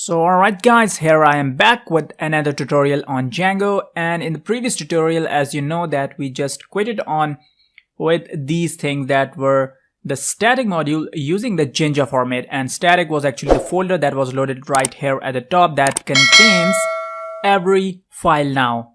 So alright guys, here I am back with another tutorial on Django, and in the previous tutorial, as you know, that we just quitted on with these things that were the static module using the Jinja format, and static was actually the folder that was loaded right here at the top that contains every file now.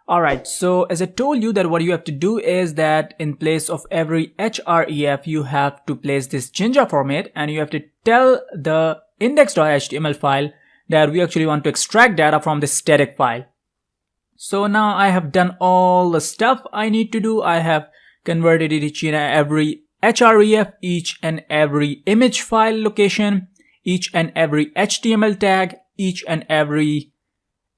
Alright, so as I told you that what you have to do is that in place of every href you have to place this Jinja format, and you have to tell the index.html file that we actually want to extract data from this static file. So now I have done all the stuff I need to do. I have converted each and every href, each and every image file location, each and every HTML tag, each and every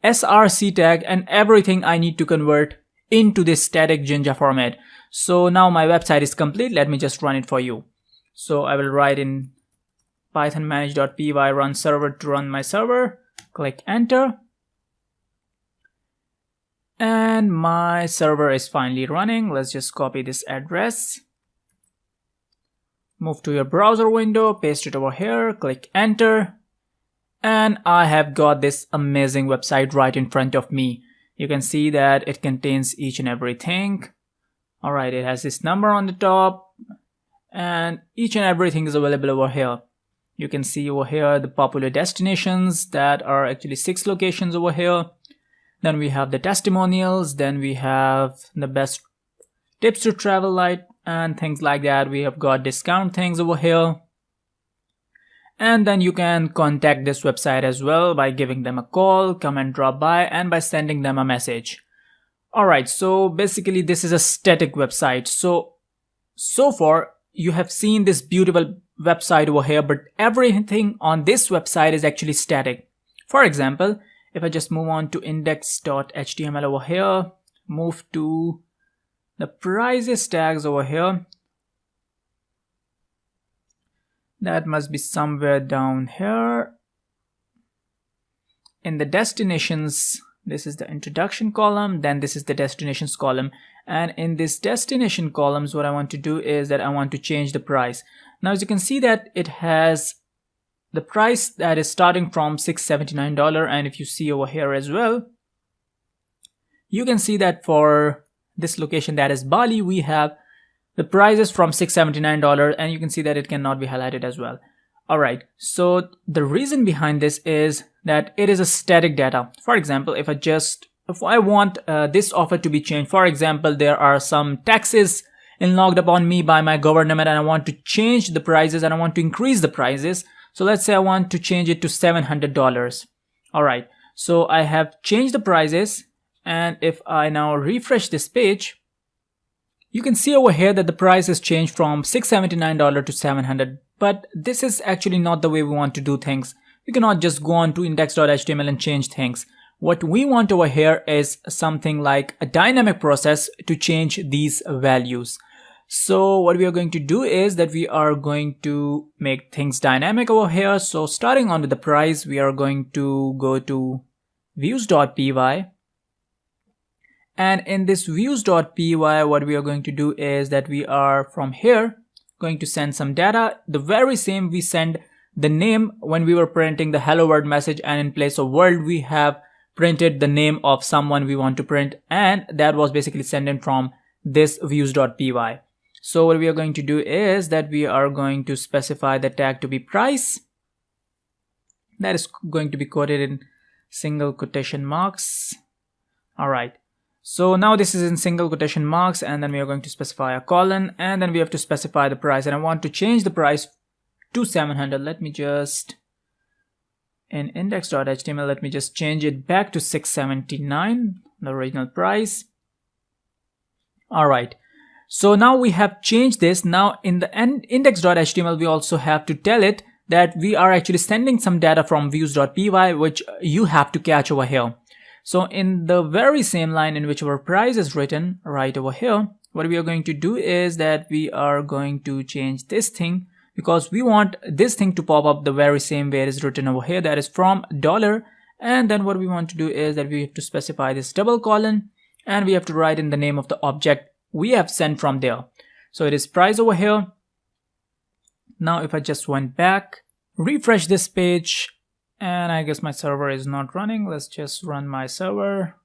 src tag, and everything I need to convert into this static Jinja format. So now my website is complete. Let me just run it for you. So I will write in Python manage.py run server to run my server, click enter, and my server is finally running. Let's just copy this address, move to your browser window, paste it over here, click enter, and I have got this amazing website right in front of me. You can see that it contains each and everything. Alright, it has this number on the top, and each and everything is available over here. You can see over here the popular destinations that are actually 6 locations over here. Then we have the testimonials, then we have the best tips to travel light and things like that. We have got discount things over here. And then you can contact this website as well by giving them a call, come and drop by, and by sending them a message. Alright, so basically this is a static website. So far you have seen this beautiful website over here, but everything on this website is actually static. For example, if I just move on to index.html over here, move to the prices tags over here, that must be somewhere down here. In the destinations, this is the introduction column, then this is the destinations column, and in this destination columns what I want to do is that I want to change the price. Now as you can see that it has the price that is starting from $679, and if you see over here as well, you can see that for this location, that is Bali, we have the prices from $679, and you can see that it cannot be highlighted as well. Alright, so the reason behind this is that it is a static data. For example, if I want this offer to be changed, for example, there are some taxes logged upon me by my government, and I want to change the prices and I want to increase the prices. So let's say I want to change it to $700. Alright, so I have changed the prices, and if I now refresh this page, you can see over here that the price has changed from $679 to $700. But this is actually not the way we want to do things. We cannot just go on to index.html and change things. What we want over here is something like a dynamic process to change these values. So what we are going to do is that we are going to make things dynamic over here. So starting on with the price, we are going to go to views.py. And in this views.py, what we are going to do is that we are from here going to send some data. The very same we send the name when we were printing the hello world message, and in place of world we have printed the name of someone we want to print, and that was basically sent in from this views.py. So what we are going to do is that we are going to specify the tag to be price. That is going to be quoted in single quotation marks. Alright. So now this is in single quotation marks, and then we are going to specify a colon, and then we have to specify the price, and I want to change the price to 700. Let me just, in index.html, let me just change it back to 679, the original price. Alright, so now we have changed this. Now in the index.html, we also have to tell it that we are actually sending some data from views.py, which you have to catch over here. So in the very same line in which our price is written right over here, what we are going to do is that we are going to change this thing, because we want this thing to pop up the very same way it is written over here, that is from $. And then what we want to do is that we have to specify this double colon, and we have to write in the name of the object we have sent from there. So it is price over here. Now if I just went back, refresh this page, And I guess my server is not running. Let's just run my server.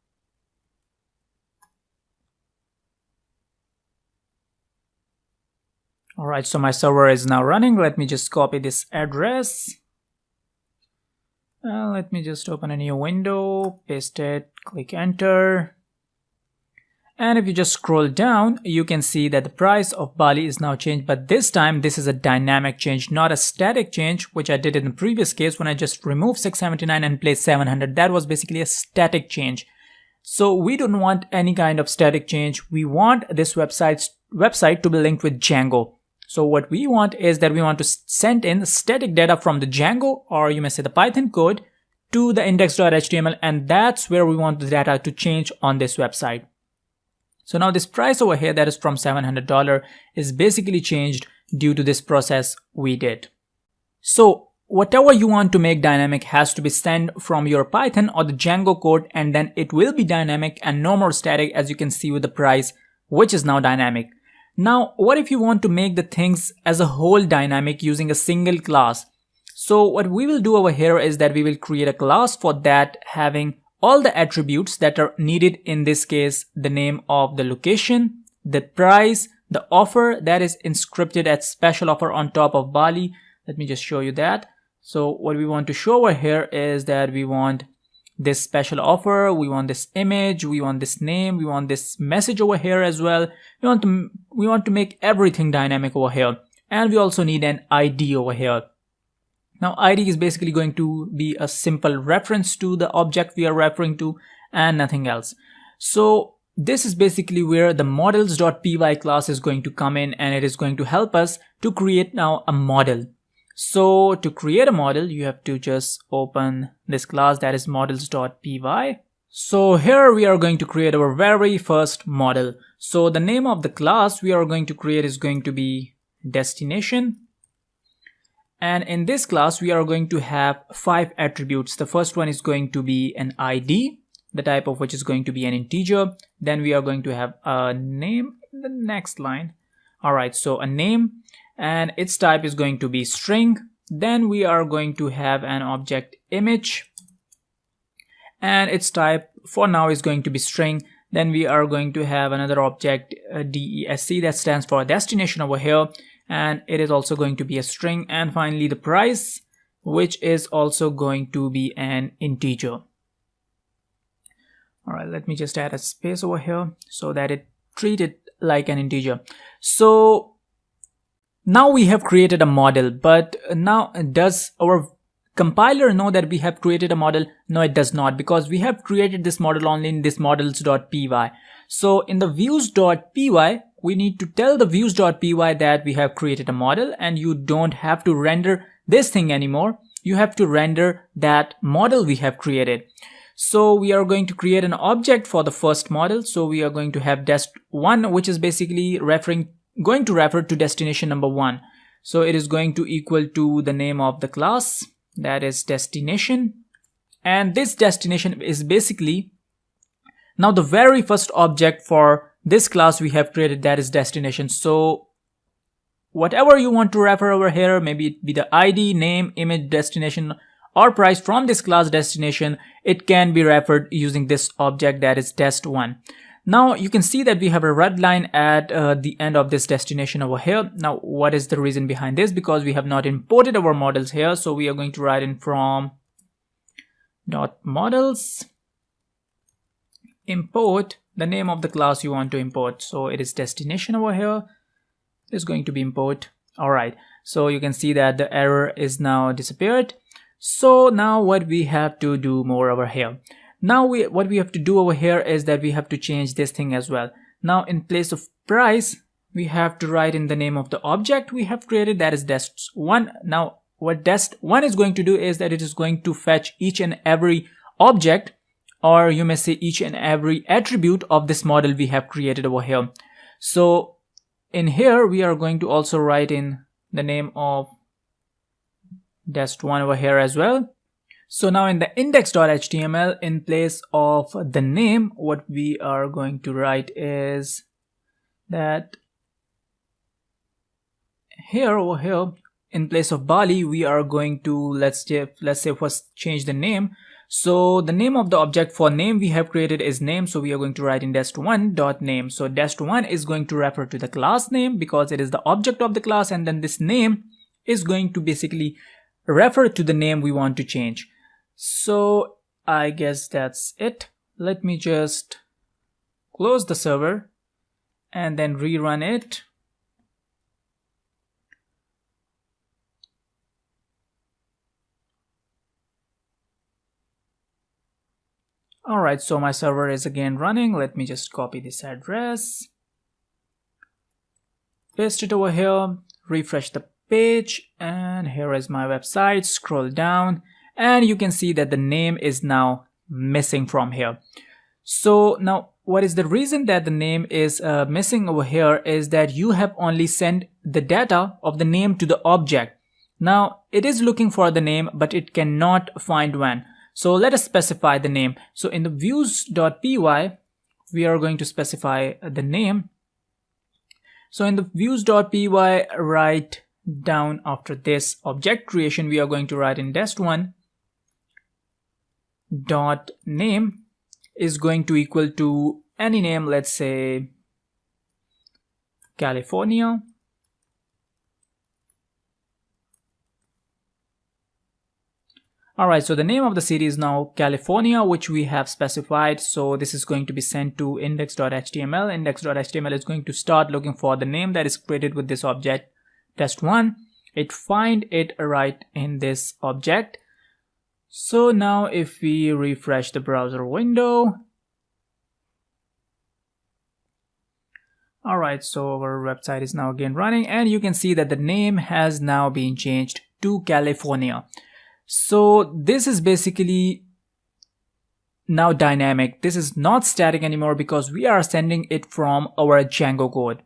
Alright, so my server is now running. Let me just copy this address. Let me just open a new window, paste it, click enter. And if you just scroll down, you can see that the price of barley is now changed, but this time this is a dynamic change, not a static change, which I did in the previous case when I just removed 679 and placed 700. That was basically a static change. So we don't want any kind of static change. We want this website to be linked with Django. So what we want is that we want to send in static data from the Django, or you may say the Python code, to the index.html, and that's where we want the data to change on this website. So now this price over here that is from $700 is basically changed due to this process we did. So whatever you want to make dynamic has to be sent from your Python or the Django code, and then it will be dynamic and no more static, as you can see with the price, which is now dynamic. Now, what if you want to make the things as a whole dynamic using a single class? So what we will do over here is that we will create a class for that, having all the attributes that are needed, in this case, the name of the location, the price, the offer that is inscripted as special offer on top of barley. Let me just show you that. So what we want to show over here is that we want this special offer, we want this image, we want this name, we want this message over here as well. We want to make everything dynamic over here, and we also need an ID over here. Now ID is basically going to be a simple reference to the object we are referring to and nothing else. So this is basically where the models.py class is going to come in, and it is going to help us to create now a model. So to create a model, you have to just open this class, that is models.py. So here we are going to create our very first model. So the name of the class we are going to create is going to be destination. And in this class, we are going to have 5 attributes. The first one is going to be an ID, the type of which is going to be an integer. Then we are going to have a name in the next line. Alright, so a name, and its type is going to be string. Then we are going to have an object image, and its type for now is going to be string. Then we are going to have another object, DESC, that stands for destination over here, and it is also going to be a string. And finally the price, which is also going to be an integer. Alright, let me just add a space over here so that it treats it like an integer. So now we have created a model, but now does our compiler know that we have created a model? No, it does not, because we have created this model only in this models.py. So in the views.py, we need to tell the views.py that we have created a model, and you don't have to render this thing anymore. You have to render that model we have created. So we are going to create an object for the first model. So we are going to have dest1, which is basically going to refer to destination number 1. So it is going to equal to the name of the class, that is destination. And this destination is basically now the very first object for this class we have created, that is destination. So whatever you want to refer over here, maybe it be the ID, name, image, destination, or price from this class destination, it can be referred using this object, that is dest1. Now you can see that we have a red line at the end of this destination over here. Now what is the reason behind this? Because we have not imported our models here. So we are going to write in from .models import the name of the class you want to import. So it is destination over here. It is going to be import. Alright, so you can see that the error is now disappeared. So now what we have to do more over here. Now what we have to do over here is that we have to change this thing as well. Now in place of price, we have to write in the name of the object we have created, that is dest1. Now what dest1 is going to do is that it is going to fetch each and every object, or you may say each and every attribute of this model we have created over here. So in here we are going to also write in the name of dest1 over here as well. So now in the index.html, in place of the name, what we are going to write is that here over here in place of Bali, we are going to, let's say first change the name. So the name of the object for name we have created is name. So we are going to write in dest1.name. So dest1 is going to refer to the class name because it is the object of the class, and then this name is going to basically refer to the name we want to change. So I guess that's it. Let me just close the server and then rerun it. Alright, so my server is again running. Let me just copy this address, paste it over here, refresh the page, and here is my website. Scroll down and you can see that the name is now missing from here. So now what is the reason that the name is missing over here is that you have only sent the data of the name to the object. Now it is looking for the name, but it cannot find one. So let us specify the name. So in the views.py, we are going to specify the name. So in the views.py, right down after this object creation, we are going to write in dest1.name is going to equal to any name, let's say California. Alright, so the name of the city is now California, which we have specified. So this is going to be sent to index.html. Index.html is going to start looking for the name that is created with this object test1. It find it right in this object. So now if we refresh the browser window, alright, so our website is now again running and you can see that the name has now been changed to California. So this is basically now dynamic. This is not static anymore because we are sending it from our Django code.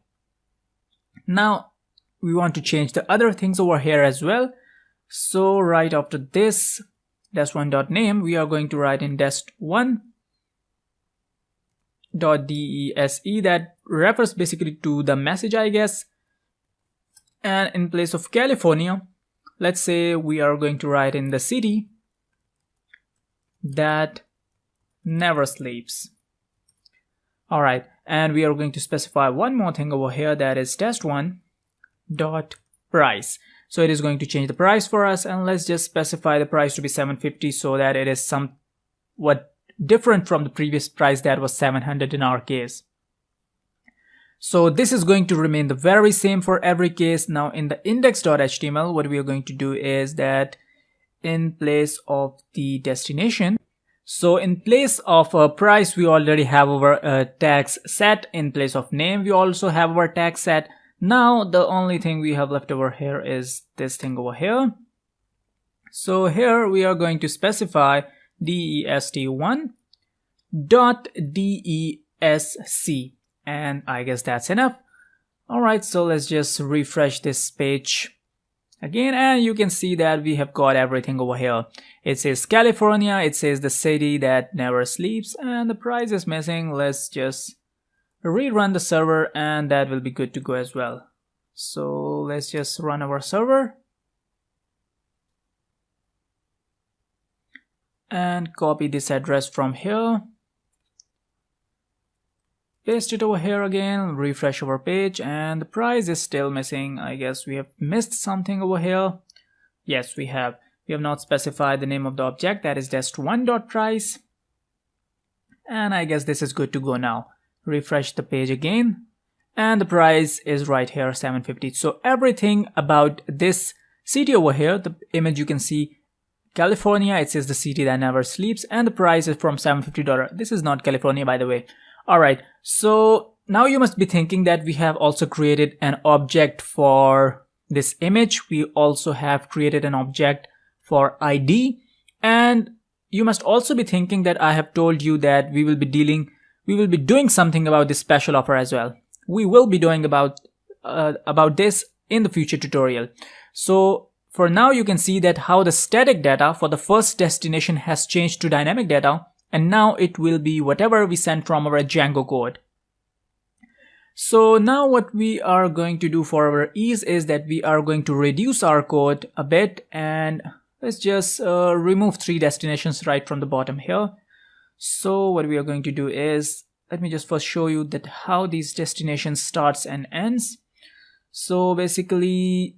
Now we want to change the other things over here as well. So right after this dest1.name, we are going to write in dest1.dese that refers basically to the message, I guess. And in place of California, let's say we are going to write in the city that never sleeps. Alright, and we are going to specify one more thing over here, that is test1.price. So it is going to change the price for us, and let's just specify the price to be 750 so that it is somewhat different from the previous price that was 700 in our case. So this is going to remain the very same for every case. Now in the index.html, what we are going to do is that in place of the destination, so in place of a price, we already have our tags set. In place of name, we also have our tag set. Now the only thing we have left over here is this thing over here. So here we are going to specify dest1.desc. And I guess that's enough. Alright, so let's just refresh this page again and you can see that we have got everything over here. It says California, it says the city that never sleeps, and the price is missing. Let's just rerun the server and that will be good to go as well. So let's just run our server and copy this address from here. Paste it over here again, refresh our page, and the price is still missing. I guess we have missed something over here. Yes, we have. We have not specified the name of the object, that is dest1.price. And I guess this is good to go now. Refresh the page again, and the price is right here, 750. So everything about this city over here, the image you can see, California, it says the city that never sleeps, and the price is from $750. This is not California, by the way. Alright, so now you must be thinking that we have also created an object for this image. We also have created an object for ID, and you must also be thinking that I have told you that we will be doing something about this special offer as well. We will be doing about this in the future tutorial. So for now you can see that how the static data for the first destination has changed to dynamic data. And now it will be whatever we send from our Django code. So now what we are going to do for our ease is that we are going to reduce our code a bit, and let's just remove 3 destinations right from the bottom here. So what we are going to do is, let me just first show you that how these destinations starts and ends. So basically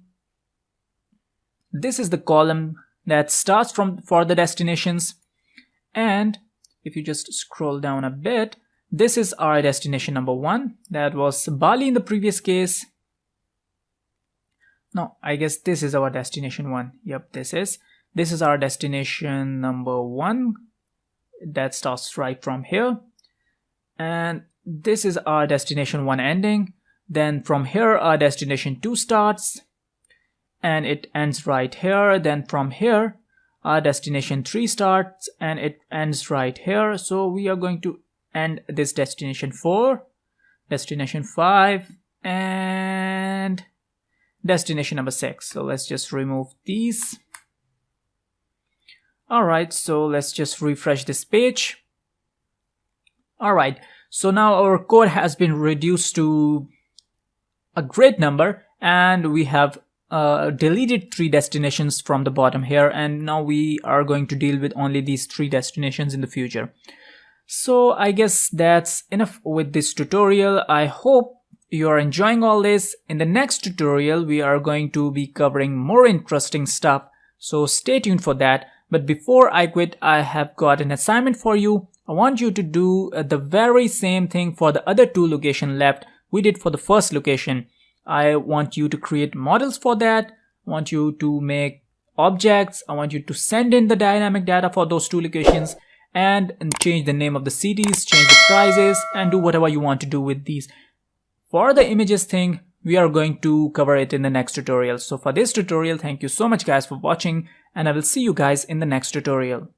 this is the column that starts for the destinations, and if you just scroll down a bit, this is our destination number 1. That was Bali in the previous case. No, I guess this is our destination 1. Yep, this is our destination number 1 that starts right from here, and this is our destination 1 ending. Then from here our destination 2 starts and it ends right here. Then from here our destination 3 starts and it ends right here. So we are going to end this destination 4, destination 5, and destination number 6. So let's just remove these. Alright, so let's just refresh this page. Alright, so now our code has been reduced to a great number, and we have deleted 3 destinations from the bottom here, and now we are going to deal with only these 3 destinations in the future. So I guess that's enough with this tutorial. I hope you are enjoying all this. In the next tutorial we are going to be covering more interesting stuff, so stay tuned for that. But before I quit, I have got an assignment for you. I want you to do the very same thing for the other 2 locations left we did for the first location. I want you to create models for that. I want you to make objects. I want you to send in the dynamic data for those 2 locations, and change the name of the cities, change the prices, and do whatever you want to do with these. For the images thing, we are going to cover it in the next tutorial. So for this tutorial, thank you so much guys for watching, and I will see you guys in the next tutorial.